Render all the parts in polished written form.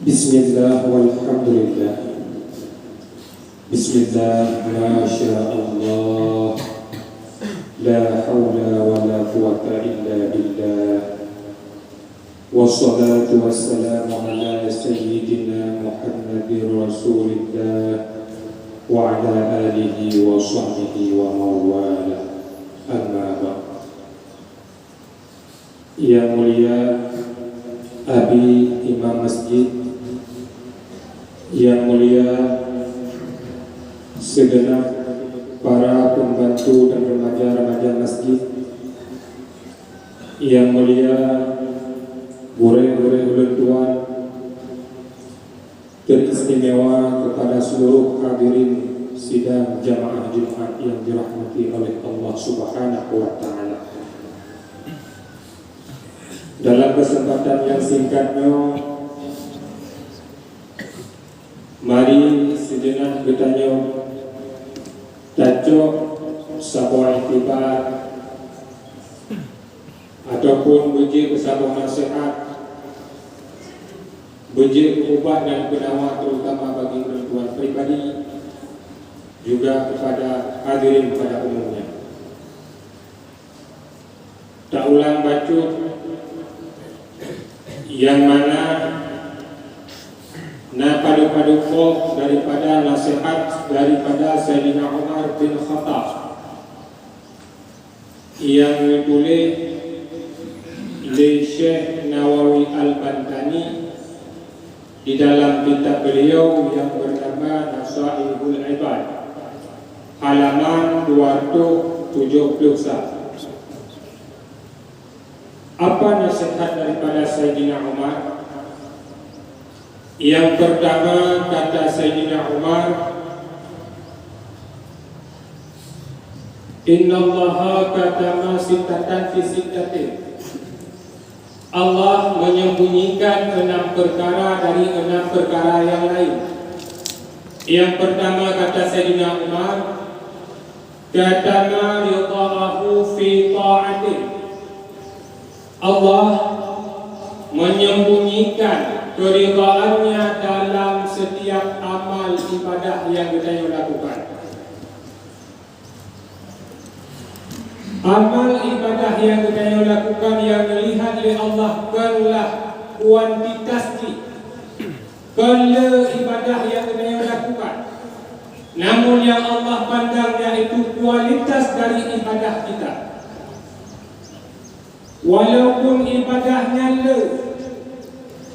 Bismillah walhamdulillah. Bismillah ma sya Allah. La hawla wa la quwwata illa billah. Wassalatu wassalamu ala sayyidina Muhammadir Rasulillah wa ala alihi wa sahbihi wa mawala. Amma ba'd. Yang mulia Abi Imam Masjid, yang mulia segenap para pembantu dan remaja-remaja masjid, yang mulia gure-gure ulun tuan, teristimewa kepada seluruh hadirin sidang jamaah Jumat yang dirahmati oleh Allah Subhanahu wa Ta'ala. Dalam kesempatan yang singkatnya, mari sejenak bertanya tajuk sebuah iktibar ataupun biji sebuah nasihat, biji ubat dan penawar terutama bagi perempuan pribadi juga kepada hadirin pada umumnya. Tak ulang bacot yang mana padu-padu daripada nasihat daripada Sayyidina Umar bin Khattab yang ditulis oleh Syekh Nawawi Al-Bantani di dalam kitab beliau yang bernama Nasaihul Ibad, halaman 271. Apa nasihat daripada Sayyidina Umar? Yang pertama, kata Sayyidina Umar, Inna Allaha katama sittatan fi sittatin. Allah menyembunyikan 6 perkara dari 6 perkara yang lain. Yang pertama, kata Sayyidina Umar, katama ridha'ahu fi ta'atin. Allah menyembunyikan keridhaannya dalam setiap amal ibadah yang kita lakukan. Amal ibadah yang kita lakukan yang dilihat oleh Allah bukanlah kuantitasnya, bukanlah ibadah yang kita lakukan, namun yang Allah pandangnya itu kualitas dari ibadah kita. Walaupun ibadahnya le,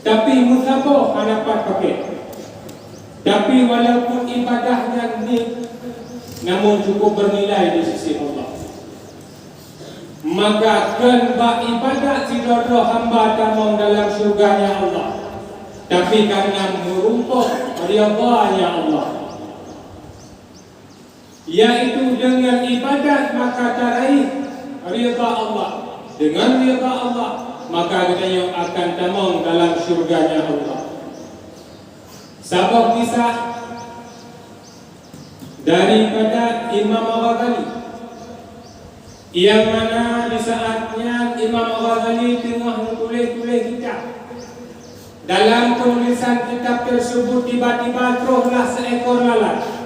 tapi musabah dapat pakai. Tapi walaupun ibadahnya ni, namun cukup bernilai di sisi Allah. Maka kenapa ibadat si dodo hamba tamang dalam syurganya Allah, tapi karena merumpah ridhanya Allah, yaitu dengan ibadat maka teraih ridha Allah. Dengan ridha Allah maka kita akan tamang dalam syurganya Allah. Sabab kisah daripada Imam Ghazali, yang mana di saatnya Imam Ghazali tengah menulis kitab. Dalam penulisan kitab tersebut tiba-tiba teruslah seekor lalat.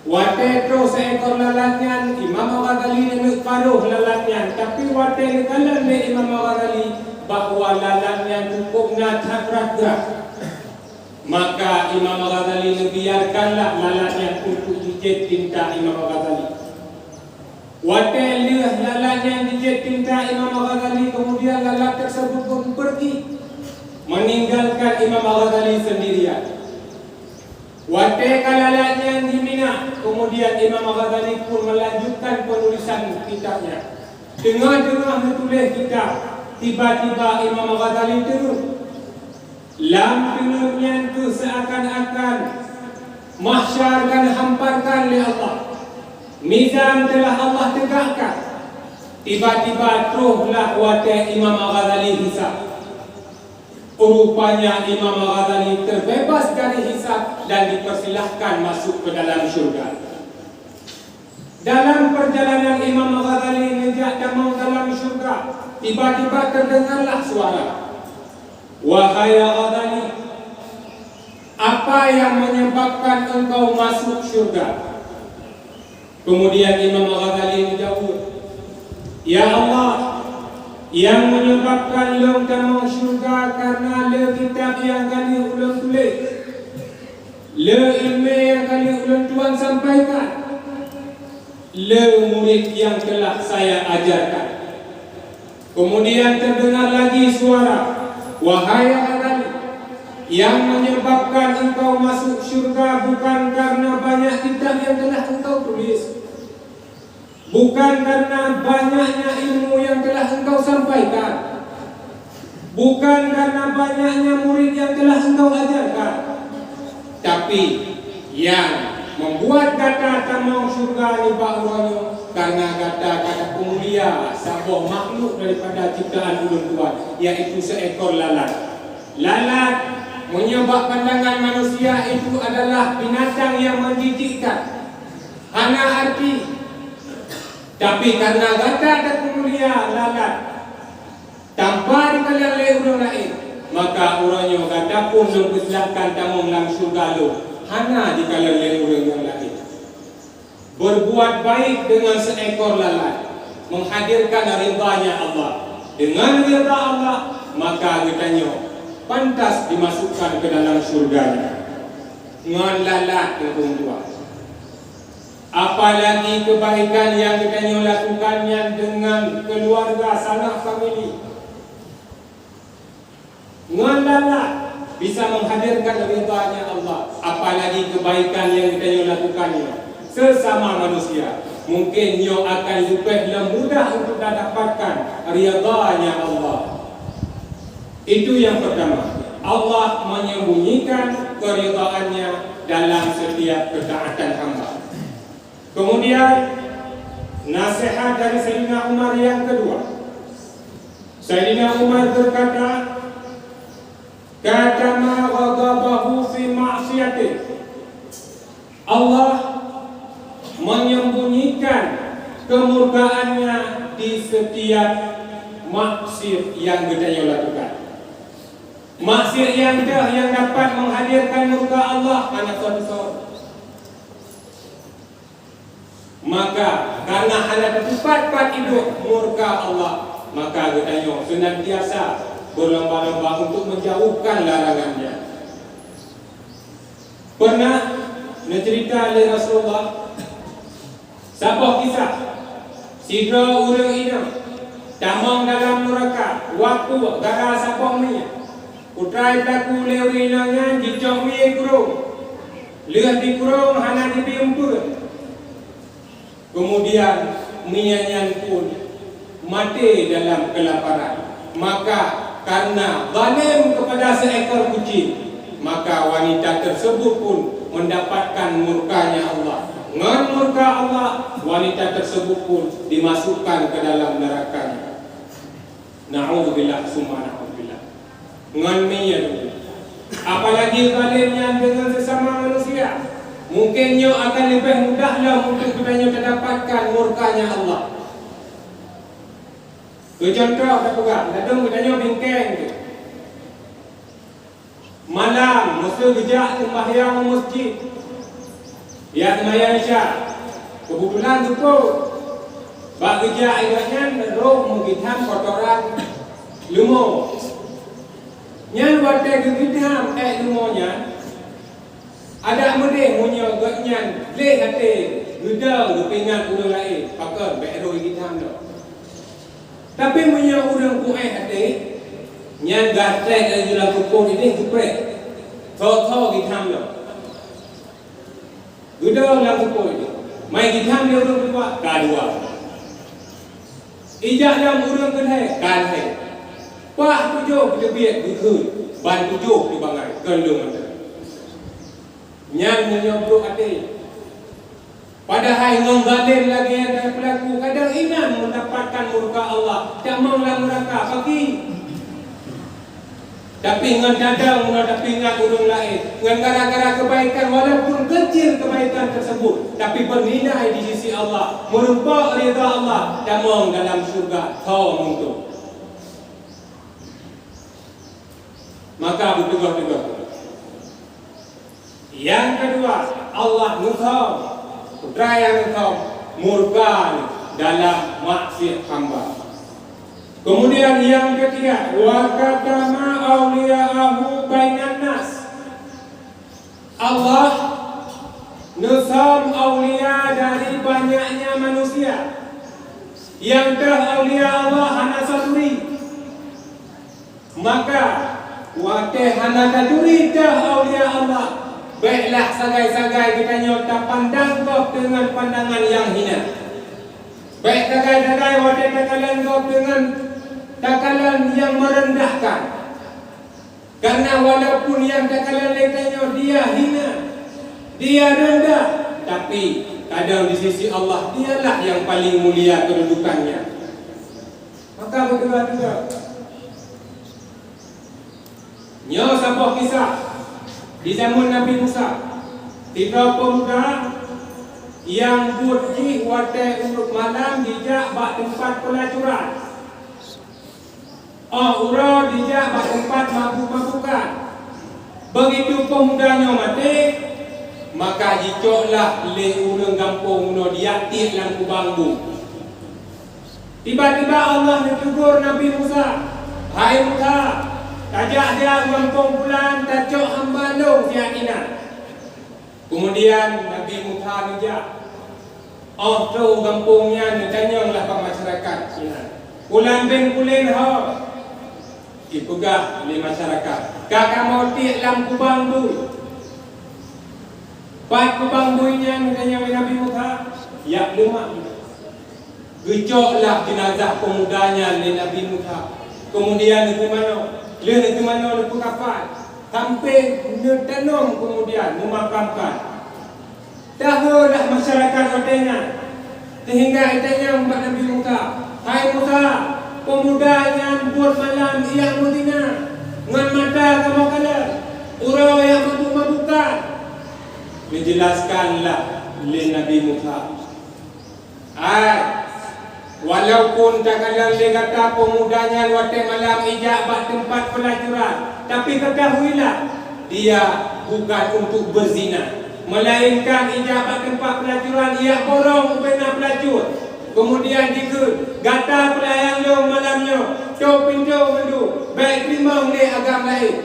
Wate terus seekor lalatnya, Imam Ghazali nak paruh lalatnya, tapi wate kalan le Imam Ghazali bahawa lalatnya cukup nak gerak. Maka Imam Ghazali biarkanlah lalatnya untuk dijit tinta Imam Ghazali. Wate lihat lalatnya dijit tinta Imam Ghazali, kemudian lalat tersebut pun pergi meninggalkan Imam Ghazali sendirian. Wate kalalatnya di Mina, kemudian Imam Ghazali pun melanjutkan penulisan kitabnya. Tengah-tengah menulis kitab, tiba-tiba Imam Ghazali turun. Lampunya itu seakan-akan mahsyar akan hamparkan oleh Allah. Mizan telah Allah tegakkan. Tiba-tiba teruslah wate Imam Ghazali hisab. Rupanya Imam Ghazali terbebas dari hisab dan dipersilahkan masuk ke dalam syurga. Dalam perjalanan Imam Ghazali menjak damang dalam syurga, tiba-tiba terdengarlah suara, "Wahai Ghazali, Apa yang menyebabkan engkau masuk syurga? Kemudian Imam Al-Ghazali menjawab, ya Allah, yang menyebabkan long tamang syurga karena le kitab yang kali ulun tulis, le ilmu yang kali ulun tuan sampaikan, le murid yang telah saya ajarkan. Kemudian terdengar lagi suara, wahai Al-Ghazali, yang menyebabkan engkau masuk syurga bukan karena banyak kitab yang telah engkau tulis, bukan karena banyaknya ilmu yang telah engkau sampaikan, bukan karena banyaknya murid yang telah engkau ajarkan, tapi yang membuat kata tamang syurga ni bahawanya karena kata-kata pemulia sebuah makhluk daripada ciptaan ulun tuan, iaitu seekor lalat. Lalat menyebab pandangan manusia itu adalah binatang yang menjijikkan, hana arti. Tapi karena kata dan pemulia lalat tanpa dikalian oleh orang lain, maka orangnya kata pun mempersilakan tamu dalam syurga lo, hana dikalian oleh orang yang lain. Berbuat baik dengan seekor lalat menghadirkan ridhanya Allah. Dengan ridha Allah, maka katanya pantas dimasukkan ke dalam syurganya. Ngan lalat yang tua. Apalagi kebaikan yang katanya lakukannya dengan keluarga, sanak famili. Ngan lalat bisa menghadirkan ridhanya Allah. Apalagi kebaikan yang katanya lakukannya sesama manusia, mungkin nyo akan lebih mudah untuk dapatkan ridhanya Allah. Itu yang pertama. Allah menyembunyikan keridhaannya dalam setiap ketaatan hamba. Kemudian nasihat dari Sayyidina Umar yang kedua. Sayyidina Umar berkata, "Katama ghadabahu fi ma'siyatih." Allah menyembunyikan kemurkaannya di setiap maksiat yang kita lakukan. Maksiat yang dapat menghadirkan murka Allah anak suatu. Maka karena hanya tempat hidup murka Allah, maka katanya senantiasa berlomba-lomba untuk menjauhkan larangannya. Pernah mencerita oleh Rasulullah sebuah kisah sidra urang ina tamang dalam neraka waktu gara sebuah minyak utrai taku lewinangan dicok mie kurung lihat di kurung hana dipiumpur. Kemudian mianyan pun mati dalam kelaparan. Maka karena zalim kepada seekor kucing, maka wanita tersebut pun mendapatkan murkanya Allah. Dengan murka Allah, wanita tersebut pun dimasukkan ke dalam neraka. Na'udzubillah summa na'udzubillah. Dengan mian. Apalagi zalimnya dengan sesama manusia. Mungkin nyo akan lebih mudahlah untuk kita mendapatkan murkanya Allah. Contoh tak pegang, kadang kita bingkeng tu. Malam mesti gejak sembahyang masjid. Ya sembahyang Isya. Kebetulan tu bak gejak ibaratnya roh menghidam kotoran lumur. Nyan wadah gigitham lumonya. Ada mending punya gaknyan leh hati geda kepingan orang lain pakai bero githam dah. Tapi punya orang kuat hati nyan gatrek dari dalam kupon ini kupret tho githam dah. Geda dalam kupon ini mai githam dia orang tua kadua. Ijak dalam orang kedai kadai. Pah tujuh kita biar berkhun ban tujuh di bangai kendung ada. Yang menyobok hati. Padahal yang zalim lagi ada pelaku kadang ingin mendapatkan murka Allah. Tak maulah murka bagi. Tapi dengan dadang menghadapi ingat orang lain. Dengan gara-gara kebaikan walaupun kecil kebaikan tersebut, tapi bernilai di sisi Allah. Merupakan ridha Allah. Tak mau dalam syurga. Tahu untuk. Maka bertegur-tegur. Yang kedua, Allah nukham, putra yang nukham murka dalam maksiat hamba. Kemudian yang ketiga, wa katama awliya'ahu bainan nas. Allah nukham awliya dari banyaknya manusia. Yang teraulia Allah hana saduri. Maka wate hana saduri teraulia Allah. Baiklah sagai-sagai kita nyota pandang kau dengan pandangan yang hina. Baik sagai-sagai wate takalan kau dengan takalan yang merendahkan. Karena walaupun yang takalan lekanya dia hina, dia rendah, tapi kadang di sisi Allah dialah yang paling mulia kedudukannya. Maka berdua juga. Nyo sebuah kisah di zaman Nabi Musa. Tiga pemuda yang pergi wate urut malam dijak bak tempat pelacuran. Ura dijak bak tempat mabuk-mabukan. Begitu pemudanya mati, maka jicoklah le urang kampung no dia tik lang kubangbu. Tiba-tiba Allah menegur Nabi Musa, "Hai Musa, tajak dia kampung bulan tajok hamba no dia ina." Kemudian Nabi Musa dijak. Tu kampungnya ditanyanglah ke masyarakat ina. Bulan ben kulen ha. Dipegah oleh masyarakat. Kakak mau tik lang kubangbu. Pat kubangbuinya katanya Nabi Musa, ya lemak. Gecoklah jenazah pemudanya oleh Nabi Musa. Kemudian ke mana? Ke mana ke kapal. Sampai tanam kemudian memakamkan. Tahulah masyarakat katanya. Sehingga katanya umat Nabi Musa, "Hai Musa, pemudanya buat malam yang mutina. Ngan mata kamu kala. Urau yang mabuk-mabukan." Menjelaskanlah oleh Nabi Musa. Walaupun takalan dia kata pemudanya wate malam ijak bak tempat pelacuran, tapi ketahuilah dia bukan untuk berzina, melainkan ijak bak tempat pelacuran ia borong benar pelacur. Kemudian jika gata pelayang lo malamnya, cok pintu mendu, baik terima oleh agama lain.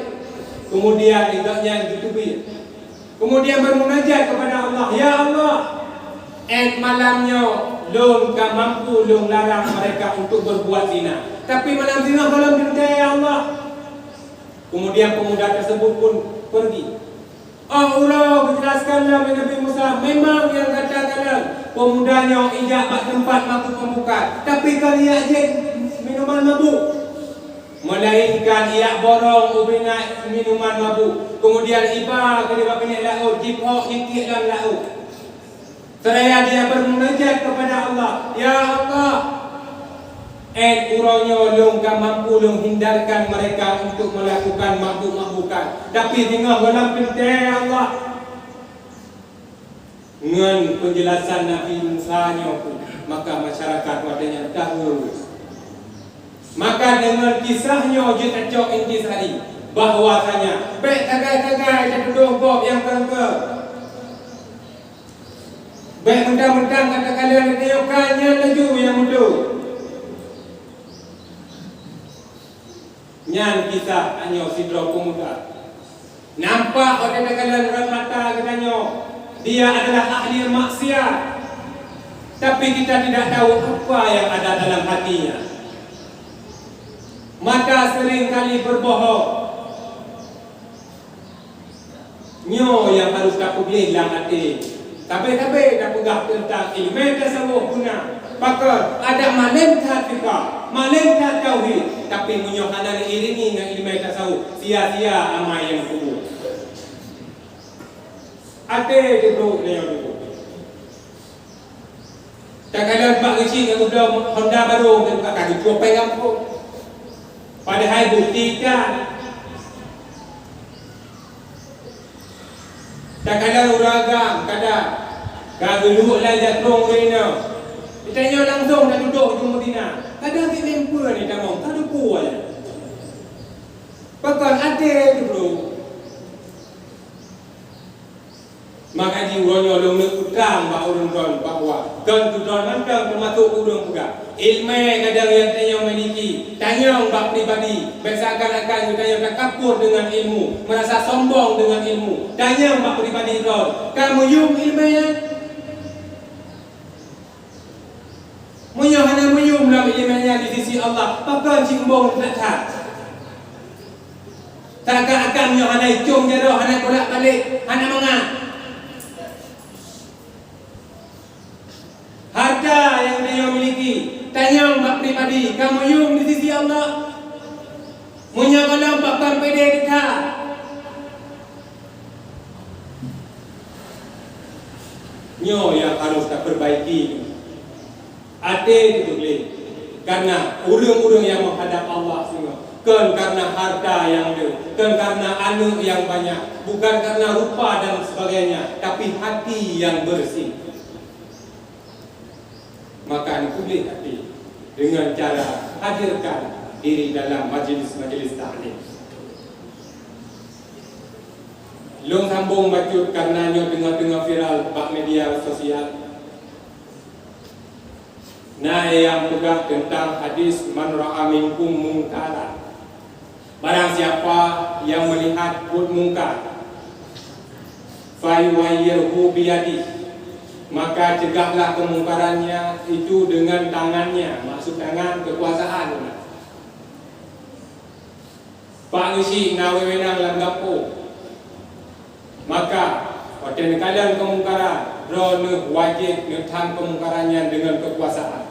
Kemudian idaknya ditubi. Kemudian bermunajat kepada Allah, "Ya Allah, malamnya long ka mampu long larang mereka untuk berbuat zina. Tapi malam zina malam bintang ya Allah." Kemudian pemuda tersebut pun pergi. Allah menjelaskanlah Nabi Musa, memang yang katakan pemudanya ijak bak tempat mabuk membuka, tapi kalian je minuman mabuk. Melainkan ia borong ubina minuman mabuk. Kemudian iba ke depan bilik laut, jipok jikik dalam laut. Seraya dia bermunajat kepada Allah, "Ya Allah, urangnya long kan mampu long hindarkan mereka untuk melakukan mabuk-mabukan. Tapi tengah dalam pintai Allah." Dengan penjelasan Nabi Musa pun, maka masyarakat wadanya tahu. Maka dengan kisahnya je tajok intisari bahwasanya baik tagai-tagai dia duduk bob yang kerengker. Baik mentang-mentang kata-kata tengokkannya laju yang muda. Nyan kisah hanya sidra pemuda. Nampak orang kata-kata orang mata katanya dia adalah ahli maksiat. Tapi kita tidak tahu apa yang ada dalam hatinya. Mata sering kali berbohong. Nyo yang harus tak boleh dalam hati. Tapi dah pegang tentang ilmu tasawuf guna. Maka ada malaikat juga, malaikat tauhid. Tapi menyohana iringi dengan ilmu tasawuf, sia-sia amal yang kubur. Ate dulu dia dulu. Tak kala pak kecil dengan Honda baru dan kat kaki copeng kampung. Padahal buktikan tak ada uragam, kada duduk lah jatrong Medina. Ditanya langsung dah duduk di Medina. Kadang si lemper ni tamang, tak ada kuat. Bahkan ada dulu. Islam ba urun don bahwa kan tu don mantang termasuk urun juga. Ilmu kadang yang tanya memiliki, tanya bab pribadi, seakan-akan tanya kapur dengan ilmu, merasa sombong dengan ilmu. Tanya bab pribadi don, kamu yung ilmunya? Munyo hana muyum dalam ilmunya di sisi Allah, pakai cimbong tak. Tak akan munyo hana icung dia dah, hana kolak balik, hana mangah. Harta yang dia miliki, tanya bab pribadi, kamu yung di sisi Allah. Munyo kalau pakai pede dekat. Nyo yang harus tak perbaiki. Ate itu boleh. Karena urang-urang yang menghadap Allah semua. Kan karena harta yang ada, kan karena anak yang banyak, bukan karena rupa dan sebagainya, tapi hati yang bersih. Maka pulih hati dengan cara hadirkan diri dalam majlis-majlis ta'lim. Long sambung bacut karena nyo tengah-tengah viral bak media sosial. Nah, yang pegang tentang hadis man ra'a minkum mungkaran. Barang siapa yang melihat mungkar, fayuwayyirhu biyadi, maka cegahlah kemungkarannya itu dengan tangannya, maksud tangan kekuasaan. Pak ngisi na wewenang lam dapur, maka pada kadang kemungkaran roh wajib ngetam kemungkarannya dengan kekuasaan.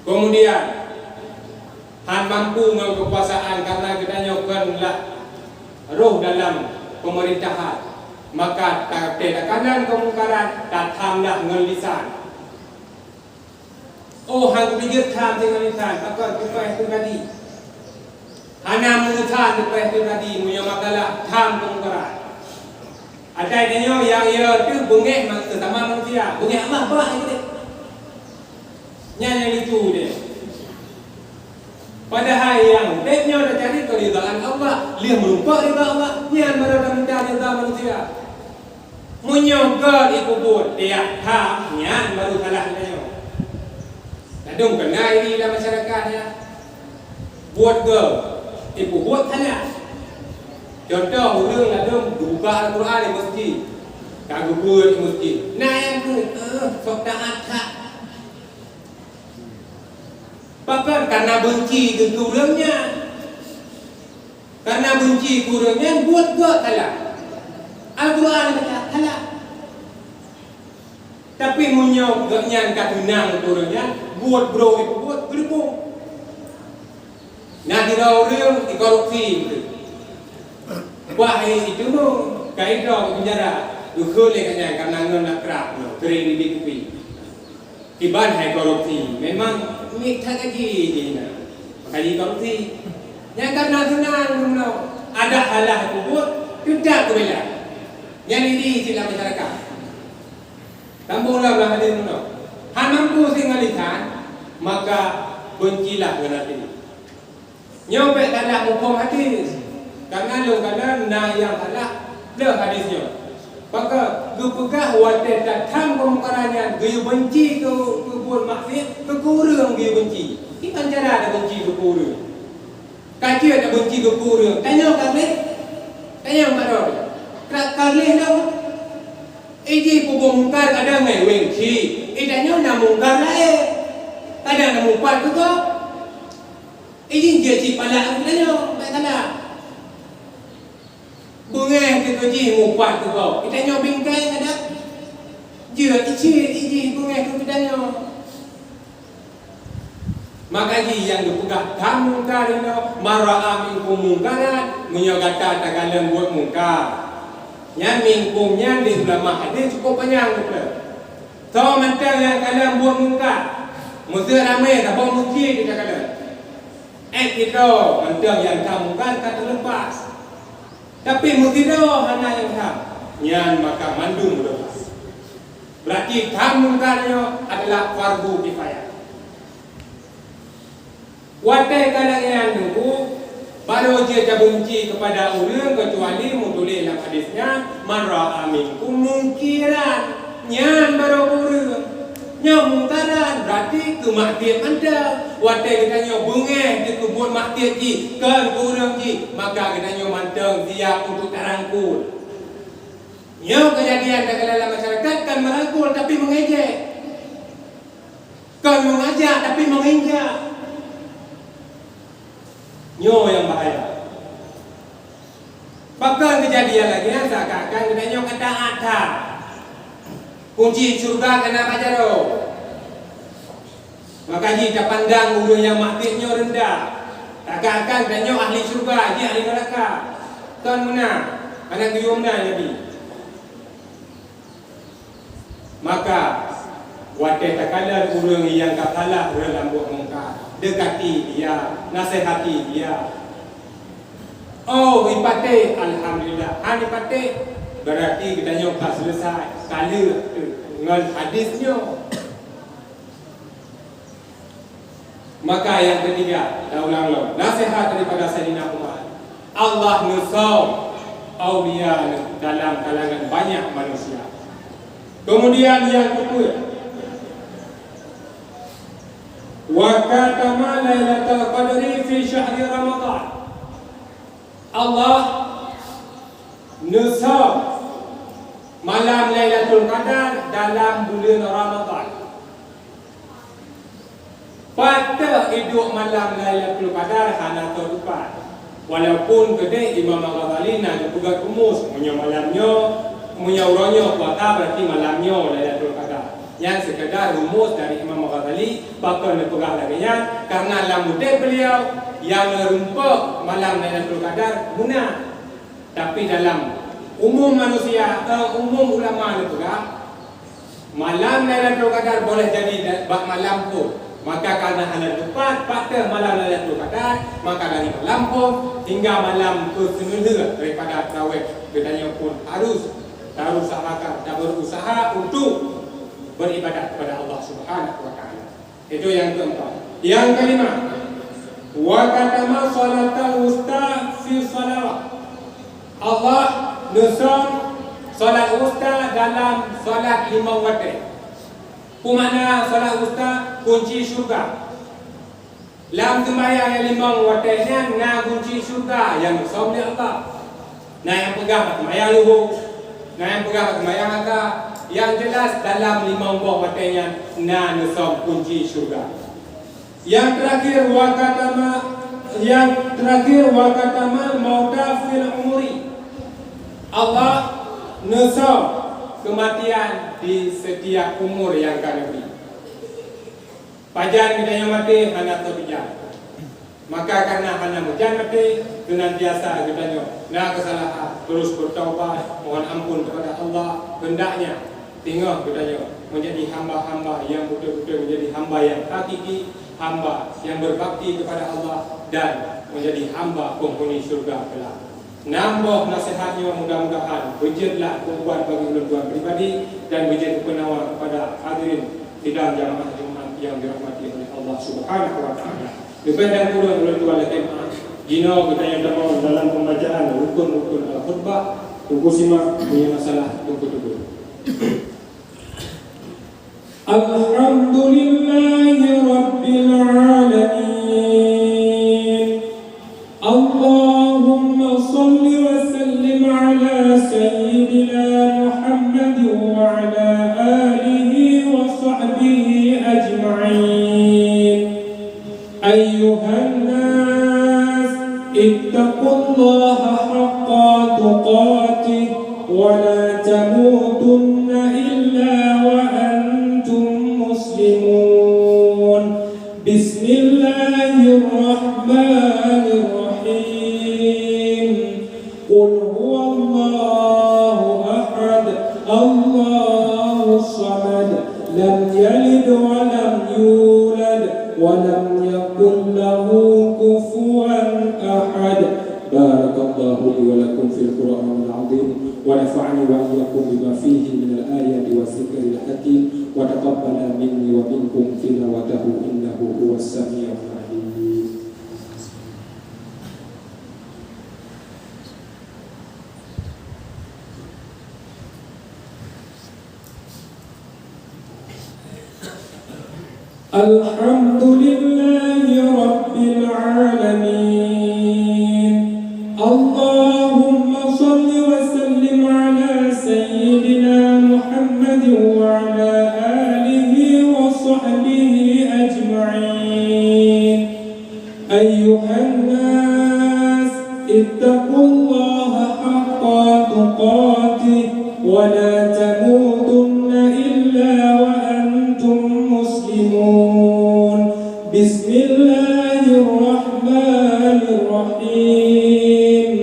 Kemudian han mampu dengan kekuasaan karena kita nyokanlah roh dalam pemerintahan, maka tak kanan kemungkaran tak tamlah dengan lisan. Oh, hang pikir tam dengan lisan, takkan tupai itu tadi. Hana mengutan tupai itu tadi, punya makalah tam kemungkaran. Ada yang ia tu bungeh sesama manusia, bungeh Allah bah gitu. Yang itu dia. Padahal yang deknya dah cari keridhaan Allah, dia melupa ridha Allah, yang berada mencari ridha manusia. Menyogol ibu buat dia ham, yang baru salah dia. Kadang kena ini dalam masyarakat ya. Buat ke, ibu buat salah. Contoh orang ada buka Al-Quran di masjid, kagum di masjid. Nah yang tu, sok taat tak. Bahkan karena benci ke kurangnya, karena benci kurangnya buat ke salah. Al-Quran baca salah. Tapi munyok gaknya katunang kurangnya, buat bro itu buat berbu. Nah di orang korupsi itu. Wahai itu no, kaidah penjara, dukul lekanya karena nak kerap, kering di kupi. Kiban hai korupsi, memang mikta lagi ni na, makanya korupsi. Yang karena senang no, ada halah kubur, tidak kebela. Yang ini sila masyarakat. Tambunglah belah hadir no. Han mampu singgalikan, maka bencilah dengan hati. Nyobek tanda hukum hati. Karena lo kadang na yang salah dah hadisnya. Maka gupegah wadah datang kemungkarannya, gaya benci ke buat maksiat, ke kurang gaya benci. Ini cara ada benci ke kurang. Kaji ada benci ke kurang. Tanya kami, tanya pada orang. Kali dah. Iji pubungkar kadang ngai wengki. Tanya nak mungkar lah kadang nak mungkar juga. Iji dia cipala tanya, tak salah. Bunga kita ji mupat tu kau. Kita nyo bingkai ada. Dia iji bunga kita nyo. Maka ji yang dipegah kamu karino mara'a minkum mungkaran, menyo kata tagalan buat mungkar. Yang mingkumnya di ulama hadis cukup panjang kita. Tahu mentang yang kalian buat mungkar. Mesti ramai tak bawa mesti kita kata. Kita mentang yang kamu mungkar kata lepas. Tapi mutido hana yang ham, nyan maka mandung berlepas. Berarti kamu mungkarnya adalah fardu kifayah. Watai kadang yang nunggu Baru dia benci kepada orang kecuali mutulih dalam hadisnya man ra'a minkum munkiran. Nyan baru orang. Nya mungkaran berarti kematian anda. Watai kita nyo bengeh di kebun matian ji kan kurang ji, maka kita nyo manteng siap untuk tarangkul. Nyo kejadian dalam masyarakat kan merangkul tapi mengejek. Kan mengajak tapi menginjak. Nyo yang bahaya. Bahkan kejadian lagi seakan-akan kita nyo kata ada kunci surga kena pajaro. Maka jika pandang orang yang matinya rendah, takkan kita nyo ahli surga, dia ahli neraka. Kan mana? Anak gium dah Nabi. Maka wadah takala orang yang kapalah orang buat mungkar, dekati dia, nasihati dia. Oh, ipate alhamdulillah. Ipate berarti kita nyo tak selesai. Kala dengan hadisnya. Maka yang ketiga, dah ulang-ulang, nasihat daripada Sayyidina Umar. Allah nusau awliya dalam kalangan banyak manusia. Kemudian yang kedua, wa katama lailatul qadri fi syahri Ramadan. Allah nusau malam Lailatul Qadar dalam bulan Ramadan. Pada hidup malam Lailatul Qadar hana terlupa. Walaupun kedai Imam Al-Ghazali nak juga rumus punya malamnya, punya orangnya puasa berarti malamnya Lailatul Qadar. Yang sekedar rumus dari Imam Al-Ghazali bakal dipegang laginya karena lamudai beliau yang merumpak malam Lailatul Qadar guna. Tapi dalam umum manusia, umum ulama itu kan, malam Lailatul Qadar boleh jadi bak malam pun. Maka karena hanya tepat pada malam Lailatul Qadar, maka dari malam pun hingga malam ke-9 daripada tarawih bedanya pun harus usahakan dan berusaha untuk beribadat kepada Allah Subhanahu wa taala. Itu yang keempat. Yang kelima, wa katama salatul wusta fi salawat. Allah nusuk solat wusta dalam solat 5 waktu. Kumana solat wusta kunci syurga. Dalam sembahyang yang 5 waktunya na kunci syurga yang nusuk oleh Allah. Nah yang pegang sembahyang luhur, nah yang pegang sembahyang akad, yang jelas dalam 5 waktunya na nusuk kunci syurga. Yang terakhir wakatama mauta fil umuri. Allah nusuk kematian di setiap umur yang kami beri. Pajan kita yang mati hanya terbijan. Maka karena hanya mujan mati, senantiasa kita nak kesalahan terus bertaubat, mohon ampun kepada Allah. Hendaknya tinggal kita menjadi hamba-hamba yang betul-betul menjadi hamba yang hakiki, hamba yang berbakti kepada Allah dan menjadi hamba penghuni syurga kelak. Nambah nasihatnya mudah-mudahan berjadilah kumpulan bagi tuan pribadi dan menjadi penawar kepada hadirin sidang jamaah Jumat yang dirahmati oleh Allah Subhanahu wa taala. Lebih dan kurang oleh tuan jemaah, jino kita yang dalam pembacaan rukun-rukun al-khutbah, tunggu simak punya masalah tunggu. Alhamdulillahi rabbil alamin. Allahumma salli wa sallim ala sayyidina Muhammad wa ala alihi wa sahbihi ajma'in. Ayyuhan nas ittaqullaha haqqa tuqatih wa la tamutunna illa wa antum muslimun. Bismillahirrahmanirrahim. Qul huwallahu ahad, Allahus samad, lam yalid wa lam yulad wa lam yakul lahu kufuwan ahad. Barakallahu li wa lakum fil Qur'anil azim wa nafa'ani wa iyyakum bima fihi min al-ayati was-zikril hakim wa taqabbala minni wa minkum tilawatahu innahu huwas samiul alim. Alhamdulillahi Rabbil Alamin. Allahumma salli wa sallim ala Sayyidina Muhammad wa ala alihi wa sahbihi ajma'in. Ayyuhan nas, ittaqullaha haqqa tuqatih wa la tamutunna illa wa antum muslimun. Bismillahirrahmanirrahim.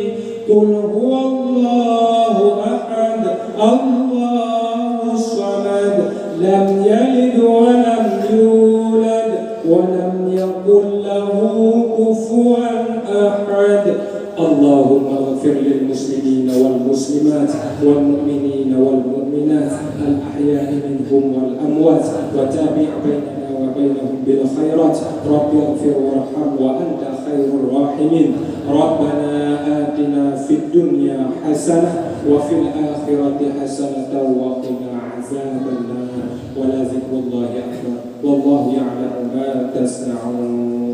Qul huwallahu ahad, Allahus samad, lam yalid wa lam yulad wa lam yakul lahu kufuwan ahad. Allahumma ighfir lil muslimina wal muslimat wal mu'minina wal mu'minat al ahya'i minhum wal amwat wa tabi' bainana wa bainahum bil khairat. Rabbi ighfir warham wa anta khairur rahimin. Rabbana atina fid dunya hasanah wa fil akhirati hasanah wa qina azabannar. Wa la dzikrullahi akbar. Wallahu ya'lamu ma tasna'un.